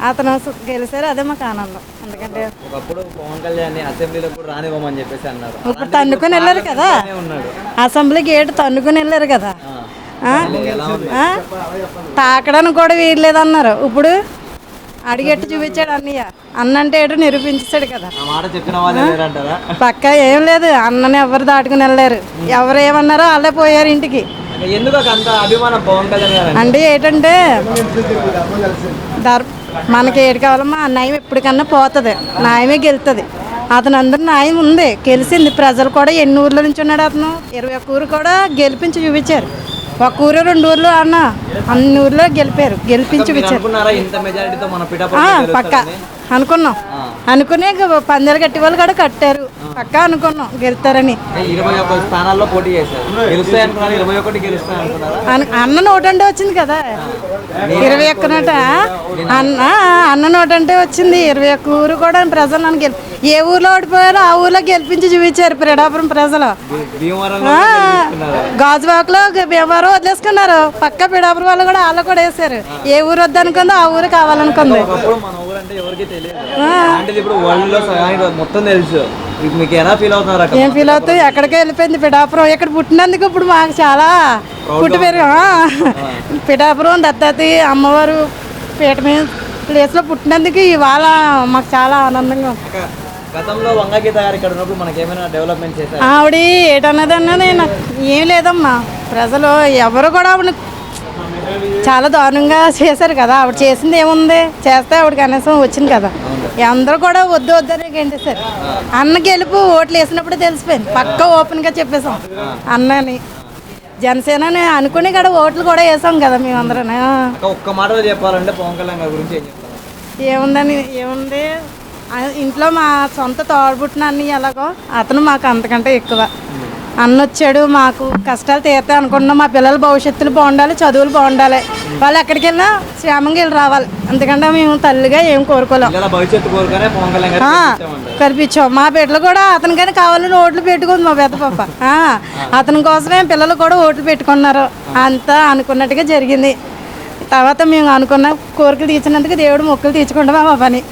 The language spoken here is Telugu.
అతను గెలిచారు, అదే మాకు ఆనందం. ఎందుకంటే ఒకప్పుడు పవన్ కళ్యాణ్ అసెంబ్లీలో కూడా రానివ్వమని చెప్పేసి అన్నారు. ఇప్పుడు తన్నుకొని వెళ్ళారు కదా, అసెంబ్లీ గేట్ తన్నుకొని వెళ్ళారు కదా. తాకడానికి కూడా వీల్లేదన్నారు. ఇప్పుడు అడిగెట్టు చూపించాడు అన్నయ్య. అన్న అంటే ఏటో నిరూపించాడు కదా. పక్క ఏం లేదు, అన్నని ఎవరు దాటుకుని వెళ్ళారు. ఎవరు ఏమన్నారో వాళ్ళే పోయారు ఇంటికి. అంటే ఏంటంటే మనకి ఏడు కావాలమ్మా, న్యాయం ఎప్పటికన్నా పోతుంది, న్యాయమే గెలుతుంది. అతను అందరూ న్యాయం ఉంది, గెలిచింది. ప్రజలు కూడా ఎన్ని ఊర్ల నుంచి ఉన్నాడు అతను, 21 ఊరు కూడా గెలిపించి చూపించారు. 1 ఊరు 2 ఊర్లు అన్న అన్ని ఊర్లో గెలిపారు, గెలిపించి చూపించారు. పక్క అనుకున్నాం, అనుకునే పందాలు కట్టి వాళ్ళు కూడా కట్టారు. పక్క అనుకున్నాం గెలుతారని. అన్న నోటంటే వచ్చింది కదా, 21 నోట అన్న నోటంటే వచ్చింది. 21 ఊరు కూడా ప్రజలు నన్ను ఏ ఊర్లో ఓడిపోయారో ఆ ఊర్లో గెలిపించి చూపించారు. పిఠాపురం ప్రజలు గాజువాకలో భీమవరం వదిలేసుకున్నారు. పక్క పిఠాపురం వాళ్ళు కూడా వాళ్ళు కూడా వేసారు. ఏ ఊరు వద్దనుకుందో ఆ ఊరు కావాలనుకుంది. ఏం ఫీల్ అవుతాయి, ఎక్కడికే వెళ్ళిపోయింది పిఠాపురం. ఇక్కడ పుట్టినందుకు ఇప్పుడు మాకు చాలా పుట్టి పెరుగు. పిఠాపురం దత్తాతి అమ్మవారు పీట మీద ప్లేస్లో పుట్టినందుకు ఇవాళ మాకు చాలా ఆనందంగా ఉంది. ఆవిడ ఏటన్నది అన్నది నాకు ఏం లేదమ్మా. ప్రజలు ఎవరు కూడా ఆవిడ చాలా దారుణంగా చేశారు కదా. ఆవిడ చేసింది ఏముంది, చేస్తే ఆవిడ కనీసం వచ్చింది కదా. అందరూ కూడా వద్దు వద్దని గెంటేశారు. అన్న గెలుపు ఓట్లు వేసినప్పుడు తెలిసిపోయింది. పక్క ఓపెన్గా చెప్పేసాం అన్నని. జనసేన అనుకుని కూడా ఓట్లు కూడా వేసాం కదా మేమందరం. ఒక్క మాటలో చెప్పాలంటే పవన్ కళ్యాణ్ గారి గురించి ఏముందని ఏముంది, ఇంట్లో మా సొంత తోడబుట్టిన అన్ని ఎలాగో అతను మాకు అంతకంటే ఎక్కువ. అన్న వచ్చాడు, మాకు కష్టాలు తీరుతాయి అనుకుంటున్నాం. మా పిల్లల భవిష్యత్తులు బాగుండాలి, చదువులు బాగుండాలి, వాళ్ళు ఎక్కడికి వెళ్ళినా క్షేమంగా వెళ్ళి రావాలి. ఎందుకంటే మేము తల్లిగా ఏం కోరుకోలేం, కల్పించాం. మా బిడ్డలు కూడా అతనికైనా కావాలని ఓట్లు పెట్టుకుంది మా పెద్ద పాప. అతని కోసమే పిల్లలు కూడా ఓట్లు పెట్టుకున్నారు. అంతా అనుకున్నట్టుగా జరిగింది. తర్వాత మేము అనుకున్న కోరికలు తీర్చినందుకు దేవుడు మొక్కులు తీర్చుకుంటాం మా పని.